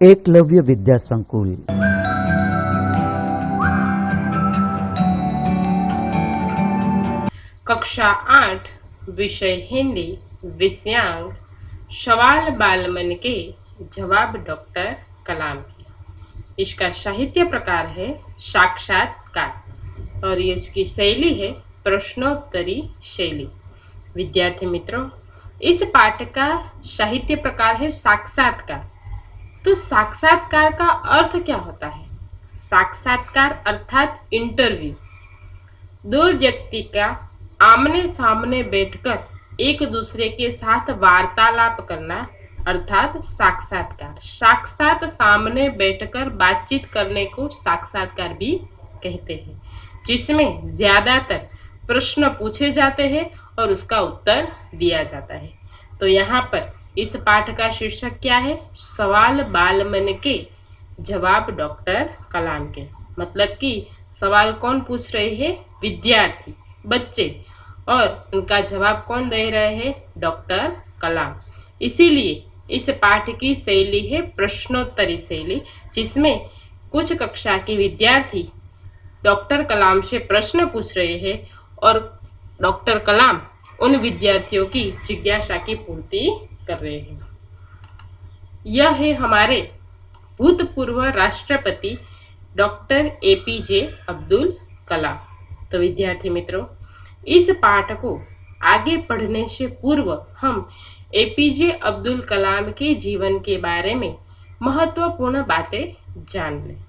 एकलव्य विद्या संकुल। कक्षा 8 विषय हिंदी विषयांक सवाल बालमन के जवाब डॉक्टर कलाम की। इसका साहित्य प्रकार है साक्षात्कार और इसकी शैली है प्रश्नोत्तरी शैली। विद्यार्थी मित्रों, इस पाठ का साहित्य प्रकार है साक्षात्कार। तो साक्षात्कार का अर्थ क्या होता है? साक्षात्कार अर्थात इंटरव्यू। दो व्यक्ति का आमने सामने बैठकर एक दूसरे के साथ वार्तालाप करना अर्थात साक्षात्कार। साक्षात सामने बैठकर बातचीत करने को साक्षात्कार भी कहते हैं, जिसमें ज्यादातर प्रश्न पूछे जाते हैं और उसका उत्तर दिया जाता है। तो यहाँ पर इस पाठ का शीर्षक क्या है? सवाल बालमन के जवाब डॉक्टर कलाम के। मतलब कि सवाल कौन पूछ रहे हैं? विद्यार्थी, बच्चे, और उनका जवाब कौन दे रहे हैं? डॉक्टर कलाम। इसीलिए इस पाठ की शैली है प्रश्नोत्तरी शैली, जिसमें कुछ कक्षा के विद्यार्थी डॉक्टर कलाम से प्रश्न पूछ रहे हैं और डॉक्टर कलाम उन विद्यार्थियों की जिज्ञासा की पूर्ति कर रहे हैं। यह है हमारे भूतपूर्व राष्ट्रपति डॉक्टर एपीजे अब्दुल कलाम। तो विद्यार्थी मित्रों, इस पाठ को आगे पढ़ने से पूर्व हम एपीजे अब्दुल कलाम के जीवन के बारे में महत्वपूर्ण बातें जान लें।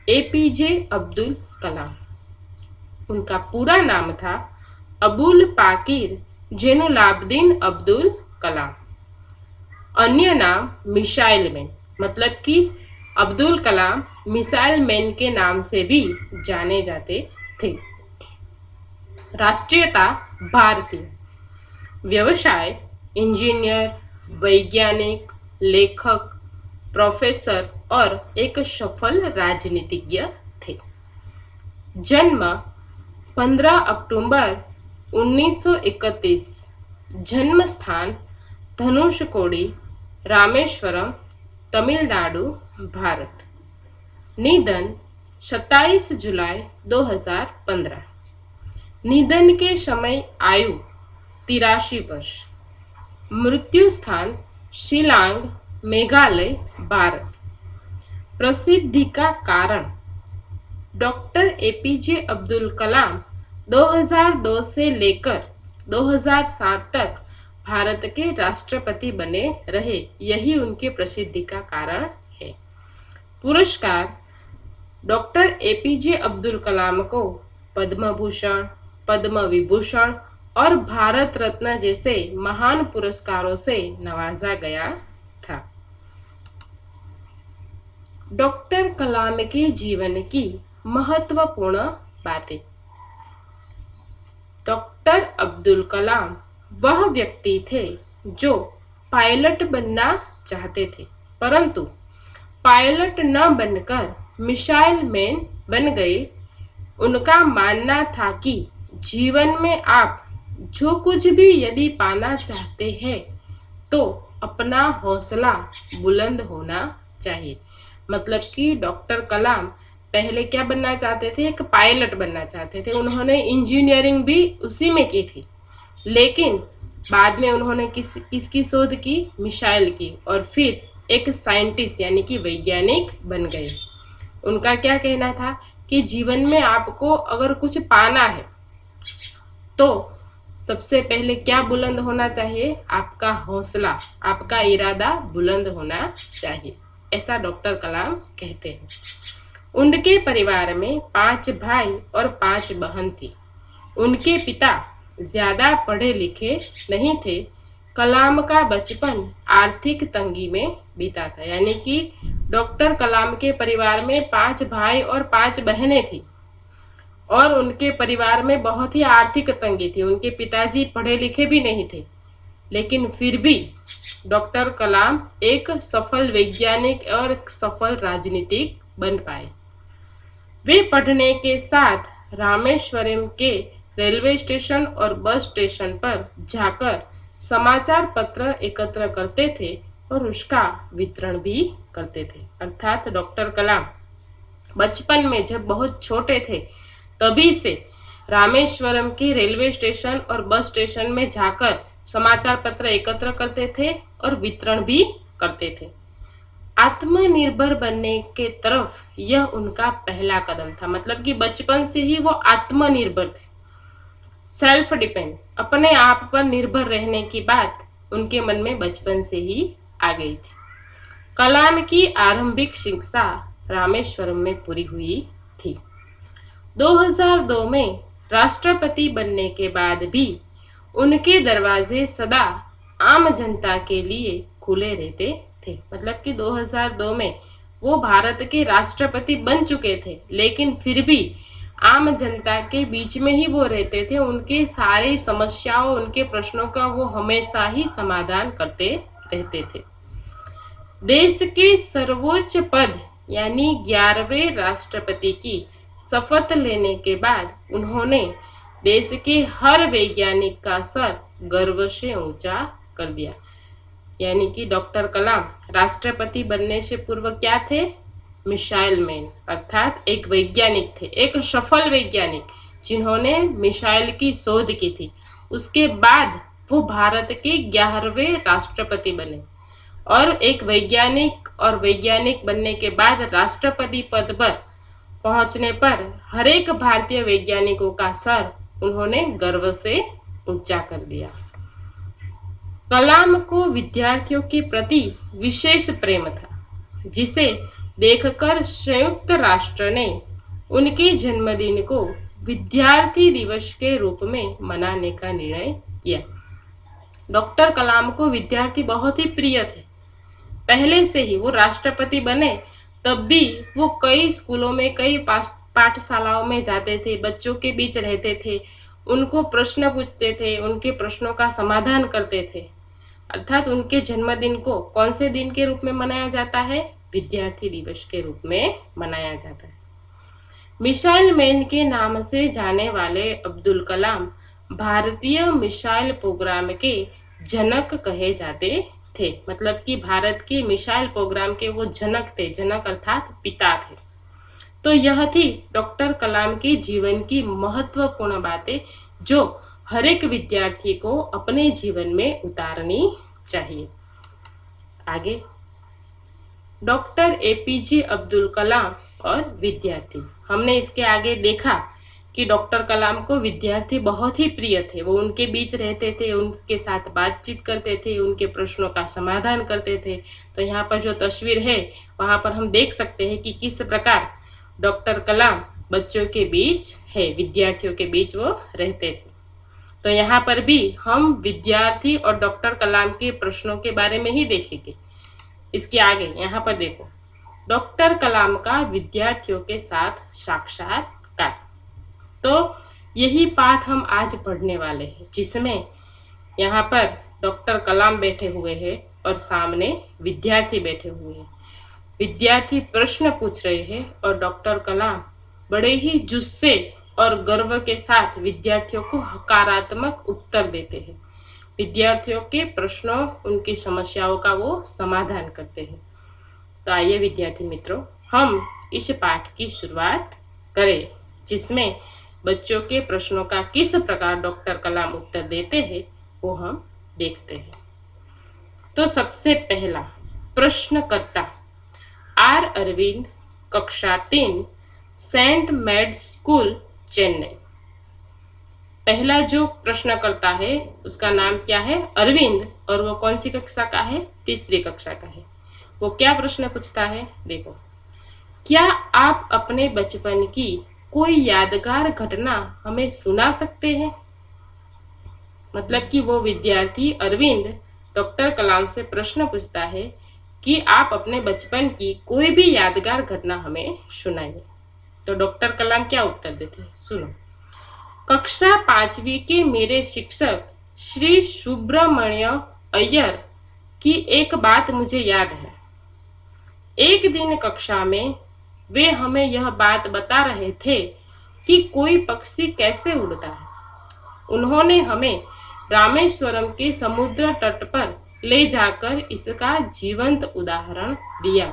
एपीजे अब्दुल कलाम, उनका पूरा नाम था अबुल पाकिर जैनुलाब्दीन अब्दुल कलाम। अन्य नाम मिसाइल मैन, मतलब कि अब्दुल कलाम मिसाइल मैन के नाम से भी जाने जाते थे। राष्ट्रीयता भारतीय। व्यवसाय इंजीनियर, वैज्ञानिक, लेखक, प्रोफेसर और एक सफल राजनीतिज्ञ थे। जन्म 15 अक्टूबर 1931। जन्म स्थान धनुषकोडी, रामेश्वरम, तमिलनाडु, भारत। निधन 27 जुलाई 2015। निधन के समय आयु 83 वर्ष। मृत्यु स्थान शिलांग, मेघालय, भारत। प्रसिद्धि का कारण डॉक्टर एपीजे अब्दुल कलाम 2002 से लेकर 2007 तक भारत के राष्ट्रपति बने रहे, यही उनकी प्रसिद्धि का कारण है। पुरस्कार डॉक्टर एपीजे अब्दुल कलाम को पद्म भूषण, पद्म विभूषण और भारत रत्न जैसे महान पुरस्कारों से नवाजा गया था। डॉक्टर कलाम के जीवन की महत्वपूर्ण बातें। डॉक्टर अब्दुल कलाम वह व्यक्ति थे जो पायलट बनना चाहते थे, परंतु पायलट न बनकर मिसाइल मैन बन गए। उनका मानना था कि जीवन में आप जो कुछ भी यदि पाना चाहते हैं तो अपना हौसला बुलंद होना चाहिए। मतलब कि डॉक्टर कलाम पहले क्या बनना चाहते थे? एक पायलट बनना चाहते थे। उन्होंने इंजीनियरिंग भी उसी में की थी, लेकिन बाद में उन्होंने किसकी शोध की? मिसाइल की, और फिर एक साइंटिस्ट यानी कि वैज्ञानिक बन गए। उनका क्या कहना था कि जीवन में आपको अगर कुछ पाना है तो सबसे पहले क्या बुलंद होना चाहिए? आपका हौसला, आपका इरादा बुलंद होना चाहिए, ऐसा डॉक्टर कलाम कहते हैं। उनके परिवार में 5 भाई और 5 बहन थी। उनके पिता ज्यादा पढ़े लिखे नहीं थे। कलाम का बचपन आर्थिक तंगी में बीता था। यानी कि डॉक्टर कलाम के परिवार में 5 भाई और 5 बहनें थी और उनके परिवार में बहुत ही आर्थिक तंगी थी। उनके पिताजी पढ़े लिखे भी नहीं थे, लेकिन फिर भी डॉक्टर कलाम एक सफल वैज्ञानिक और एक सफल राजनीतिक बन पाए। वे पढ़ने के साथ रामेश्वरम के रेलवे स्टेशन और बस स्टेशन पर जाकर समाचार पत्र एकत्र करते थे और उसका वितरण भी करते थे। अर्थात डॉक्टर कलाम बचपन में जब बहुत छोटे थे तभी से रामेश्वरम के रेलवे स्टेशन और बस स्टेशन में जाकर समाचार पत्र एकत्र करते थे और वितरण भी करते थे। आत्मनिर्भर बनने के तरफ यह उनका पहला कदम था। मतलब कि बचपन से ही वो आत्मनिर्भर थे, सेल्फ डिपेंड, अपने आप पर निर्भर रहने की बात उनके मन में बचपन से ही आ गई थी। कलाम की आरंभिक शिक्षा रामेश्वरम में पूरी हुई थी। 2002 में राष्ट्रपति बनने के बाद भी उनके दरवाजे सदा आम जनता के लिए खुले रहते थे। मतलब कि 2002 में वो भारत के राष्ट्रपति बन चुके थे, लेकिन फिर भी आम जनता के बीच में ही वो रहते थे। उनके सारे समस्याओं, उनके प्रश्नों का वो हमेशा ही समाधान करते रहते थे। देश के सर्वोच्च पद यानी 11वें राष्ट्रपति की शपथ लेने के बाद उन्होंने देश के हर वैज्ञानिक का सर गर्व से ऊंचा कर दिया। यानी कि डॉक्टर कलाम राष्ट्रपति बनने से पूर्व क्या थे? मिसाइल मैन, अर्थात एक वैज्ञानिक थे, एक सफल वैज्ञानिक जिन्होंने मिसाइल की शोध की थी। उसके बाद वो भारत के 11वें राष्ट्रपति बने और एक वैज्ञानिक बनने के बाद राष्ट्रपति पद पर पहुंचने पर हर एक भारतीय वैज्ञानिकों का सर उन्होंने गर्व से ऊंचा कर दिया। कलाम को विद्यार्थियों के प्रति विशेष प्रेम था, जिसे देखकर संयुक्त राष्ट्र ने उनके जन्मदिन को विद्यार्थी दिवस के रूप में मनाने का निर्णय किया। डॉक्टर कलाम को विद्यार्थी बहुत ही प्रिय थे। पहले से ही वो राष्ट्रपति बने तब भी वो कई स्कूलों में, कई पाठशालाओं में जाते थे, बच्चों के बीच रहते थे, उनको प्रश्न पूछते थे, उनके प्रश्नों का समाधान करते थे। अर्थात उनके जन्मदिन को कौन से दिन के रूप में मनाया जाता है? विद्यार्थी दिवस के रूप में मनाया जाता है। मिसाइल मैन के नाम से जाने वाले अब्दुल कलाम भारतीय मिसाइल प्रोग्राम के जनक कहे जाते थे। मतलब कि भारत के मिसाइल प्रोग्राम के वो जनक थे, जनक अर्थात पिता थे। तो यह थी डॉक्टर कलाम के जीवन की महत्वपूर्ण बातें जो हर एक विद्यार्थी को अपने जीवन में उतारनी चाहिए। आगे डॉक्टर एपीजे अब्दुल कलाम और विद्यार्थी। हमने इसके आगे देखा कि डॉक्टर कलाम को विद्यार्थी बहुत ही प्रिय थे। वो उनके बीच रहते थे, उनके साथ बातचीत करते थे, उनके प्रश्नों का समाधान करते थे। तो यहाँ पर जो तस्वीर है वहाँ पर हम देख सकते हैं कि किस प्रकार डॉक्टर कलाम बच्चों के बीच है, विद्यार्थियों के बीच वो रहते थे। तो यहाँ पर भी हम विद्यार्थी और डॉक्टर कलाम के प्रश्नों के बारे में ही देखेंगे। इसके आगे यहाँ पर देखो, डॉक्टर कलाम का विद्यार्थियों के साथ साक्षात्कार। तो यही पाठ हम आज पढ़ने वाले हैं, जिसमें यहाँ पर डॉक्टर कलाम बैठे हुए हैं और सामने विद्यार्थी बैठे हुए हैं। विद्यार्थी प्रश्न पूछ रहे हैं और डॉक्टर कलाम बड़े ही जुस्से और गर्व के साथ विद्यार्थियों को हकारात्मक उत्तर देते हैं। विद्यार्थियों के प्रश्नों, उनकी समस्याओं का वो समाधान करते हैं। तो आइए विद्यार्थी मित्रों, हम इस पाठ की शुरुआत करें, जिसमें बच्चों के प्रश्नों का किस प्रकार डॉक्टर कलाम उत्तर देते हैं वो हम देखते हैं। तो सबसे पहला प्रश्नकर्ता आर अरविंद, कक्षा 3, सेंट मेड्स स्कूल, चेन्नई। पहला जो प्रश्नकर्ता है उसका नाम क्या है? अरविंद, और वो कौन सी कक्षा का है? तीसरी कक्षा का है। वो क्या प्रश्न पूछता है? देखो, क्या आप अपने बचपन की कोई यादगार घटना हमें सुना सकते हैं? मतलब कि वो विद्यार्थी अरविंद डॉक्टर कलाम से प्रश्न पूछता है कि आप अपने बचपन की कोई भी यादगार घटना हमें सुनाइए। तो डॉक्टर कलाम क्या उत्तर देते हैं, सुनो। कक्षा 5वीं के मेरे शिक्षक श्री सुब्रमण्य अय्यर की एक बात मुझे याद है। एक दिन कक्षा में वे हमें यह बात बता रहे थे कि कोई पक्षी कैसे उड़ता है। उन्होंने हमें रामेश्वरम के समुद्र तट पर ले जाकर इसका जीवंत उदाहरण दिया।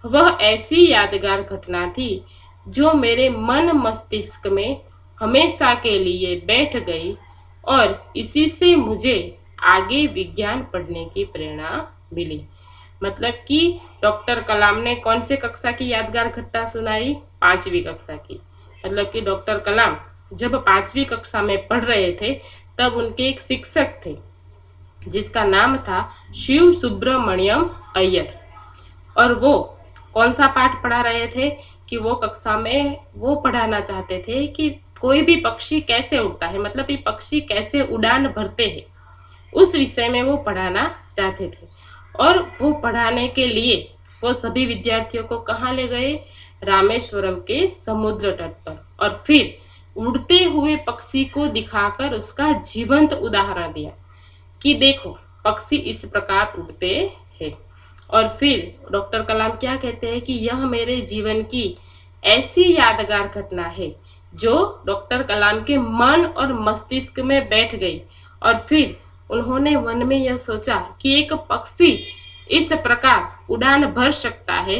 वह ऐसी यादगार घटना थी जो मेरे मन मस्तिष्क में हमेशा के लिए बैठ गई और इसी से मुझे आगे विज्ञान पढ़ने की प्रेरणा मिली। मतलब कि डॉक्टर कलाम ने कौन से कक्षा की यादगार घटना सुनाई? 5वीं कक्षा की। मतलब कि डॉक्टर कलाम जब 5वीं कक्षा में पढ़ रहे थे तब उनके एक शिक्षक थे जिसका नाम था शिव सुब्रमण्यम अय्यर, और वो कौन सा पाठ पढ़ा रहे थे कि वो कक्षा में वो पढ़ाना चाहते थे कि कोई भी पक्षी कैसे उड़ता है, मतलब ये पक्षी कैसे उड़ान भरते हैं, उस विषय में वो पढ़ाना चाहते थे। और वो पढ़ाने के लिए वो सभी विद्यार्थियों को कहाँ ले गए? रामेश्वरम के समुद्र तट पर, और फिर उड़ते हुए पक्षी को दिखाकर उसका जीवंत उदाहरण दिया कि देखो पक्षी इस प्रकार उड़ते हैं। और फिर डॉक्टर कलाम क्या कहते हैं कि यह मेरे जीवन की ऐसी यादगार घटना है जो डॉक्टर कलाम के मन और मस्तिष्क में बैठ गई, और फिर उन्होंने मन में यह सोचा कि एक पक्षी इस प्रकार उड़ान भर सकता है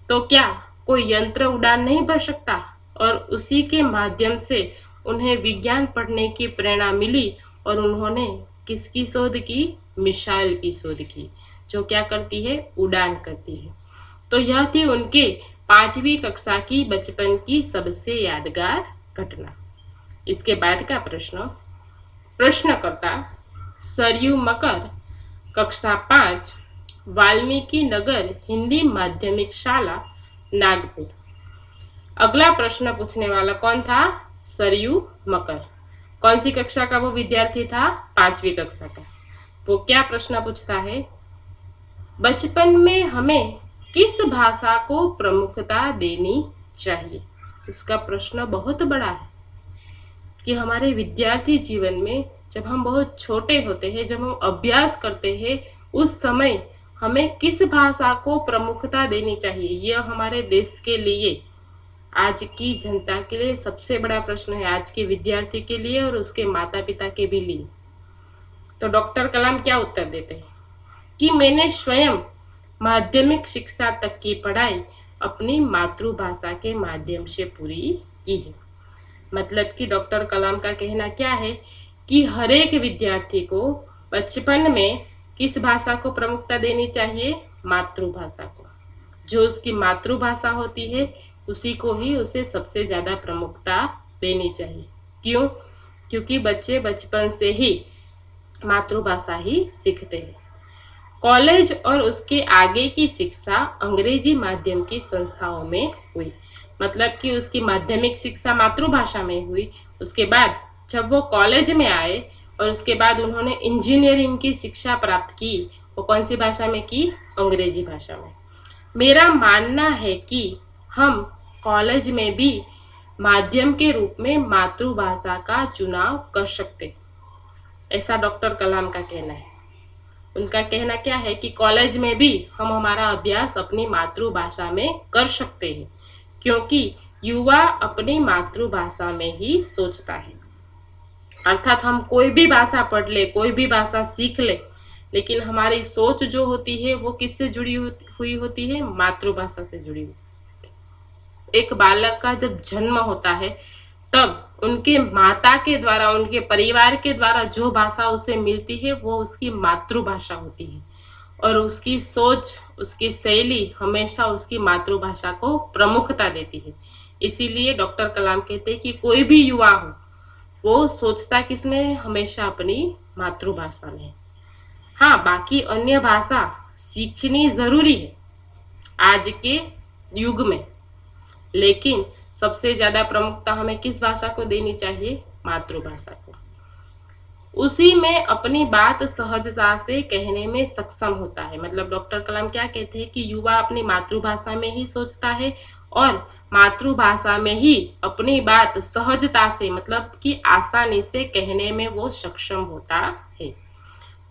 तो क्या कोई यंत्र उड़ान नहीं भर सकता? और उसी के माध्यम से उन्हें विज्ञान पढ़ने की प्रेरणा मिली और उन्होंने किसकी शोध की? मिसाइल की शोध की, जो क्या करती है? उड़ान करती है। तो यह थी उनके 5वीं कक्षा की बचपन की सबसे यादगार घटना। इसके बाद का प्रश्नकर्ता सरयू मकर, कक्षा 5, वाल्मीकि नगर हिंदी माध्यमिक शाला, नागपुर। अगला प्रश्न पूछने वाला कौन था? सरयू मकर। कौन सी कक्षा का वो विद्यार्थी था? 5वीं कक्षा का। वो क्या प्रश्न पूछता है? बचपन में हमें किस भाषा को प्रमुखता देनी चाहिए? उसका प्रश्न बहुत बड़ा है कि हमारे विद्यार्थी जीवन में जब हम बहुत छोटे होते हैं, जब हम अभ्यास करते हैं, उस समय हमें किस भाषा को प्रमुखता देनी चाहिए? यह हमारे देश के लिए, आज की जनता के लिए सबसे बड़ा प्रश्न है, आज के विद्यार्थी के लिए और उसके माता पिता के भी लिए। तो डॉक्टर कलाम क्या उत्तर देते हैं कि मैंने स्वयं माध्यमिक शिक्षा तक की पढ़ाई अपनी मातृभाषा के माध्यम से पूरी की है। मतलब कि डॉक्टर कलाम का कहना क्या है कि हर एक विद्यार्थी को बचपन में किस भाषा को प्रमुखता देनी चाहिए? मातृभाषा को। जो उसकी मातृभाषा होती है उसी को ही उसे सबसे ज्यादा प्रमुखता देनी चाहिए। क्यों? क्योंकि बच्चे बचपन से ही मातृभाषा ही सीखते हैं। कॉलेज और उसके आगे की शिक्षा अंग्रेजी माध्यम की संस्थाओं में हुई। मतलब कि उसकी माध्यमिक शिक्षा मातृभाषा में हुई। उसके बाद जब वो कॉलेज में आए और उसके बाद उन्होंने इंजीनियरिंग की शिक्षा प्राप्त की, वो कौन सी भाषा में की? अंग्रेजी भाषा में। मेरा मानना है कि हम कॉलेज में भी माध्यम के रूप में मातृभाषा का चुनाव कर सकते, ऐसा डॉक्टर कलाम का कहना है। उनका कहना क्या है कि कॉलेज में भी हम हमारा अभ्यास अपनी मातृभाषा में कर सकते हैं, क्योंकि युवा अपनी मातृभाषा में ही सोचता है। अर्थात हम कोई भी भाषा पढ़ ले, कोई भी भाषा सीख ले, लेकिन हमारी सोच जो होती है वो किससे जुड़ी हुई होती है? मातृभाषा से जुड़ी हुई। एक बालक का जब जन्म होता है तब उनके माता के द्वारा, उनके परिवार के द्वारा जो भाषा उसे मिलती है वो उसकी मातृभाषा होती है, और उसकी सोच, उसकी शैली हमेशा उसकी मातृभाषा को प्रमुखता देती है। इसीलिए डॉक्टर कलाम कहते हैं कि कोई भी युवा हो वो सोचता किसमें है? हमेशा अपनी मातृभाषा में। हाँ, बाकी अन्य भाषा सीखनी जरूरी है आज के युग में, लेकिन सबसे ज्यादा प्रमुखता हमें किस भाषा को देनी चाहिए? मातृभाषा को। उसी में अपनी बात सहजता से कहने में सक्षम होता है। मतलब डॉक्टर कलाम क्या कहते हैं कि युवा अपनी मातृभाषा में ही सोचता है और मातृभाषा में ही अपनी बात सहजता से, मतलब कि आसानी से कहने में वो सक्षम होता है।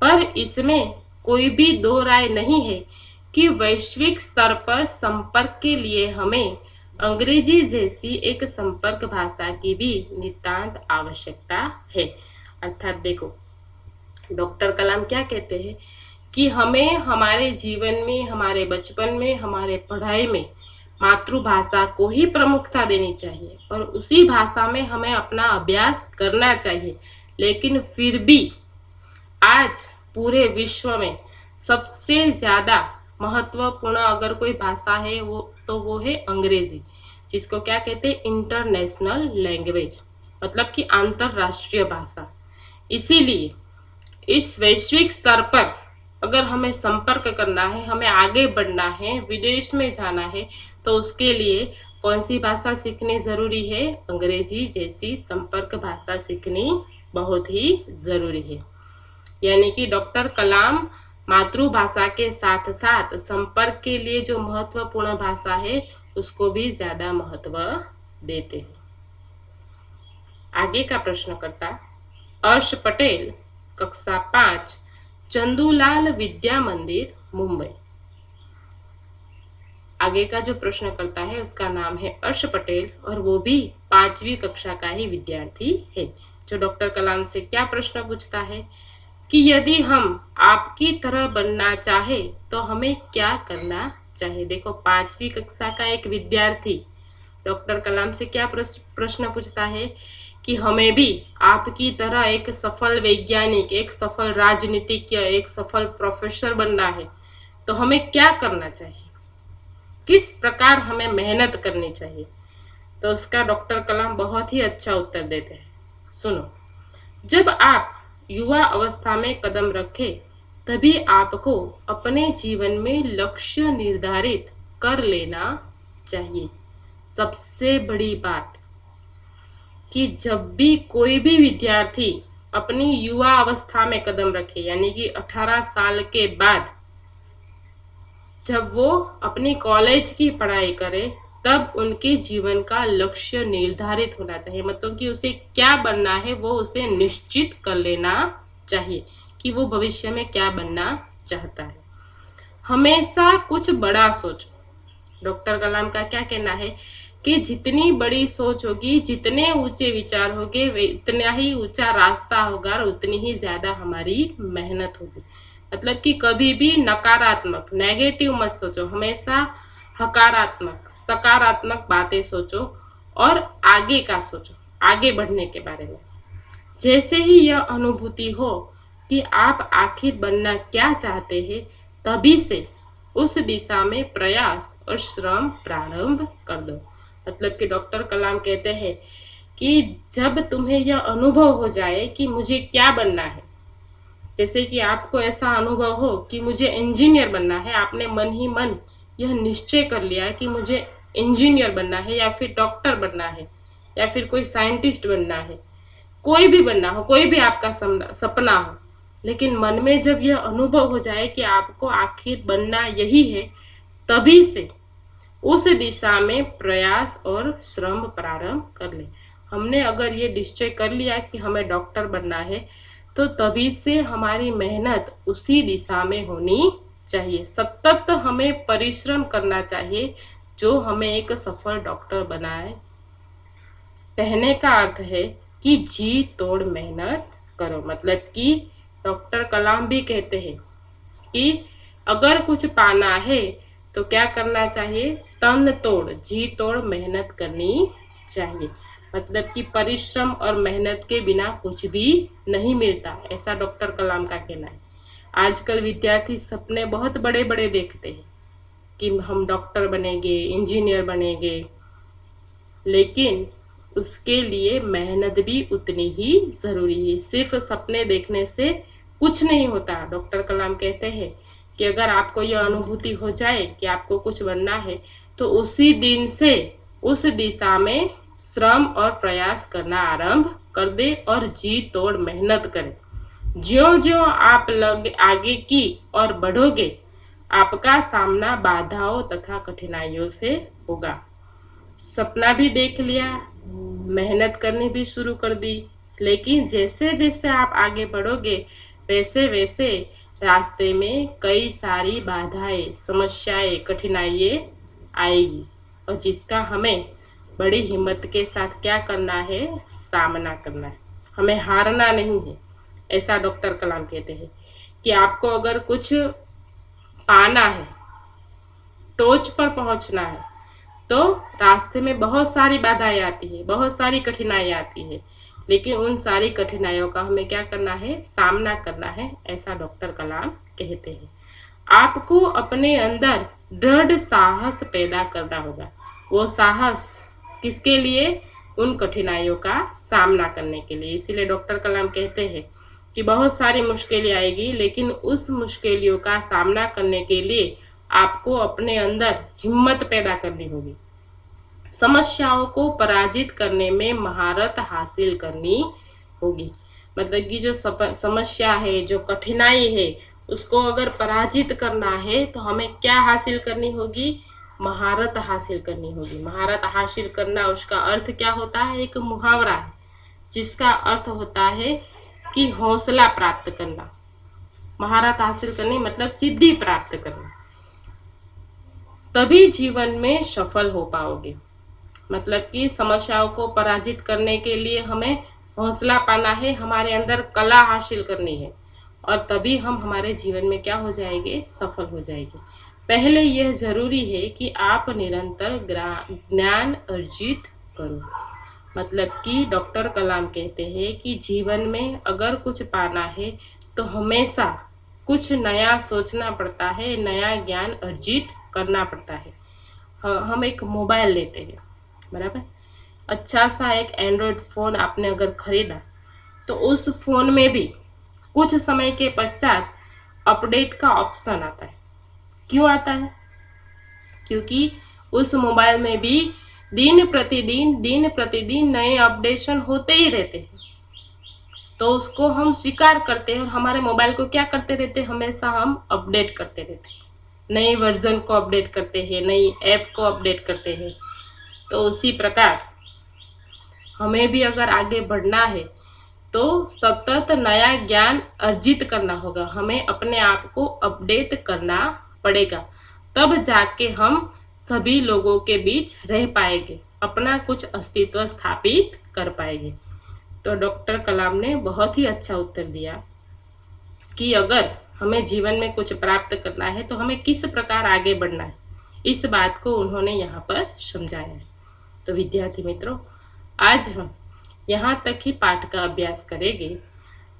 पर इसमें कोई भी दो राय नहीं है कि वैश्विक स्तर पर संपर्क के लिए हमें अंग्रेजी जैसी एक संपर्क भाषा की भी नितांत आवश्यकता है। अर्थात देखो, डॉक्टर कलाम क्या कहते हैं कि हमें हमारे जीवन में, हमारे बचपन में, हमारे पढ़ाई में मातृभाषा को ही प्रमुखता देनी चाहिए और उसी भाषा में हमें अपना अभ्यास करना चाहिए। लेकिन फिर भी आज पूरे विश्व में सबसे ज़्यादा महत्वपूर्ण अगर कोई भाषा है वो है अंग्रेजी, जिसको क्या कहते हैं, इंटरनेशनल लैंग्वेज, मतलब कि अंतरराष्ट्रीय भाषा। इसीलिए इस वैश्विक स्तर पर अगर हमें संपर्क करना है, हमें आगे बढ़ना है, विदेश में जाना है, तो उसके लिए कौन सी भाषा सीखनी जरूरी है? अंग्रेजी जैसी संपर्क भाषा सीखनी बहुत ही जरूरी है। यानी कि डॉक्टर कलाम मातृभाषा के साथ साथ संपर्क के लिए जो महत्वपूर्ण भाषा है उसको भी ज्यादा महत्व देते हैं। आगे का प्रश्नकर्ता अर्श पटेल, कक्षा 5, चंदूलाल विद्या मंदिर, मुंबई। आगे का जो प्रश्नकर्ता है उसका नाम है अर्श पटेल और वो भी 5वीं कक्षा का ही विद्यार्थी है, जो डॉक्टर कलाम से क्या प्रश्न पूछता है कि यदि हम आपकी तरह बनना चाहे तो हमें क्या करना चाहिए। देखो, 5वीं कक्षा का एक विद्यार्थी डॉक्टर कलाम से क्या प्रश्न पूछता है कि हमें भी आपकी तरह एक सफल वैज्ञानिक, एक सफल राजनीतिज्ञ, एक सफल प्रोफेसर बनना है तो हमें क्या करना चाहिए, किस प्रकार हमें मेहनत करनी चाहिए। तो उसका डॉक्टर कलाम बहुत ही अच्छा उत्तर देते हैं। सुनो, जब आप युवा अवस्था में कदम रखें तभी आपको अपने जीवन में लक्ष्य निर्धारित कर लेना चाहिए। सबसे बड़ी बात कि जब भी कोई भी विद्यार्थी अपनी युवा अवस्था में कदम रखे, यानी कि 18 साल के बाद जब वो अपनी कॉलेज की पढ़ाई करे, तब उनके जीवन का लक्ष्य निर्धारित होना चाहिए। मतलब कि उसे क्या बनना है वो उसे निश्चित कर लेना चाहिए कि वो भविष्य में क्या बनना चाहता है। हमेशा कुछ बड़ा सोचो। डॉक्टर कलाम का क्या कहना है कि जितनी बड़ी सोच होगी, जितने ऊंचे विचार होंगे, उतना ही ऊंचा रास्ता होगा और उतनी ही ज्यादा हमारी मेहनत होगी। मतलब कि कभी भी नकारात्मक, नेगेटिव मत सोचो, हमेशा हकारात्मक, सकारात्मक बातें सोचो और आगे का सोचो, आगे बढ़ने के बारे में। जैसे ही यह अनुभूति हो कि आप आखिर बनना क्या चाहते हैं, तभी से उस दिशा में प्रयास और श्रम प्रारंभ कर दो। मतलब कि डॉक्टर कलाम कहते हैं कि जब तुम्हें यह अनुभव हो जाए कि मुझे क्या बनना है, जैसे कि आपको ऐसा अनुभव हो कि मुझे इंजीनियर बनना है, आपने मन ही मन यह निश्चय कर लिया कि मुझे इंजीनियर बनना है या फिर डॉक्टर बनना है या फिर कोई साइंटिस्ट बनना है, कोई भी बनना हो, कोई भी आपका सपना हो, लेकिन मन में जब यह अनुभव हो जाए कि आपको आखिर बनना यही है, तभी से उस दिशा में प्रयास और श्रम प्रारंभ कर ले। हमने अगर ये निश्चय कर लिया कि हमें डॉक्टर बनना है तो तभी से हमारी मेहनत उसी दिशा में होनी चाहिए। सतत हमें परिश्रम करना चाहिए जो हमें एक सफल डॉक्टर बनाए। कहने का अर्थ है कि जी तोड़ मेहनत करो। मतलब कि डॉक्टर कलाम भी कहते हैं कि अगर कुछ पाना है तो क्या करना चाहिए, तन तोड़, जी तोड़ मेहनत करनी चाहिए। मतलब कि परिश्रम और मेहनत के बिना कुछ भी नहीं मिलता, ऐसा डॉक्टर कलाम का कहना है। आजकल विद्यार्थी सपने बहुत बड़े बड़े देखते हैं कि हम डॉक्टर बनेंगे, इंजीनियर बनेंगे, लेकिन उसके लिए मेहनत भी उतनी ही जरूरी है। सिर्फ सपने देखने से कुछ नहीं होता। डॉक्टर कलाम कहते हैं कि अगर आपको यह अनुभूति हो जाए कि आपको कुछ बनना है तो उसी दिन से उस दिशा में श्रम और प्रयास करना आरंभ कर दे और जी तोड़ मेहनत करें। ज्यों ज्यों आप आगे की और बढ़ोगे, आपका सामना बाधाओं तथा कठिनाइयों से होगा। सपना भी देख लिया, मेहनत करनी भी शुरू कर दी, लेकिन जैसे जैसे आप आगे बढ़ोगे वैसे वैसे रास्ते में कई सारी बाधाएं, समस्याएं, कठिनाइयां आएगी और जिसका हमें बड़ी हिम्मत के साथ क्या करना है, सामना करना है। हमें हारना नहीं है। ऐसा डॉक्टर कलाम कहते हैं कि आपको अगर कुछ पाना है, टोच पर पहुंचना है, तो रास्ते में बहुत सारी बाधाएं आती है, बहुत सारी कठिनाई आती है, लेकिन उन सारी कठिनाइयों का हमें क्या करना है, सामना करना है, ऐसा डॉक्टर कलाम कहते हैं। आपको अपने अंदर दृढ़ साहस पैदा करना होगा। वो साहस किसके लिए? उन कठिनाइयों का सामना करने के लिए। इसीलिए डॉक्टर कलाम कहते हैं कि बहुत सारी मुश्किलें आएगी, लेकिन उस मुश्किलों का सामना करने के लिए आपको अपने अंदर हिम्मत पैदा करनी होगी। समस्याओं को पराजित करने में महारत हासिल करनी होगी। मतलब कि जो समस्या है, जो कठिनाई है, उसको अगर पराजित करना है तो हमें क्या हासिल करनी होगी? महारत हासिल करनी होगी। महारत हासिल करना, उसका अर्थ क्या होता है? एक मुहावरा है जिसका अर्थ होता है कि हौसला प्राप्त करना। महारत हासिल करनी मतलब सिद्धि प्राप्त करना, तभी जीवन में सफल हो पाओगे। मतलब कि समस्याओं को पराजित करने के लिए हमें हौसला पाना है, हमारे अंदर कला हासिल करनी है, और तभी हम हमारे जीवन में क्या हो जाएंगे? सफल हो जाएंगे। पहले यह जरूरी है कि आप निरंतर ज्ञान अर्जित करो। मतलब कि डॉक्टर कलाम कहते हैं कि जीवन में अगर कुछ पाना है तो हमेशा कुछ नया सोचना पड़ता है, नया ज्ञान अर्जित करना पड़ता है। हम एक मोबाइल लेते हैं, बराबर, अच्छा सा एक एंड्रॉयड फ़ोन आपने अगर खरीदा तो उस फ़ोन में भी कुछ समय के पश्चात अपडेट का ऑप्शन आता है। क्यों आता है? क्योंकि उस मोबाइल में भी दिन प्रतिदिन नए अपडेशन होते ही रहते हैं, तो उसको हम स्वीकार करते हैं और हमारे मोबाइल को क्या करते रहते हैं? हमेशा हम अपडेट करते रहते हैं, नए वर्जन को अपडेट करते हैं, नई ऐप को अपडेट करते हैं। तो उसी प्रकार हमें भी अगर आगे बढ़ना है तो सतत नया ज्ञान अर्जित करना होगा, हमें अपने आप को अपडेट करना पड़ेगा, तब जाके हम सभी लोगों के बीच रह पाएंगे, अपना कुछ अस्तित्व स्थापित कर पाएंगे। तो डॉक्टर कलाम ने बहुत ही अच्छा उत्तर दिया कि अगर हमें जीवन में कुछ प्राप्त करना है तो हमें किस प्रकार आगे बढ़ना है, इस बात को उन्होंने यहाँ पर समझाया है। तो विद्यार्थी मित्रों, आज हम यहाँ तक ही पाठ का अभ्यास करेंगे।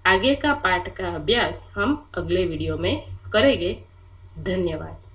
आगे का पाठ का अभ्यास हम अगले वीडियो में करेंगे। धन्यवाद।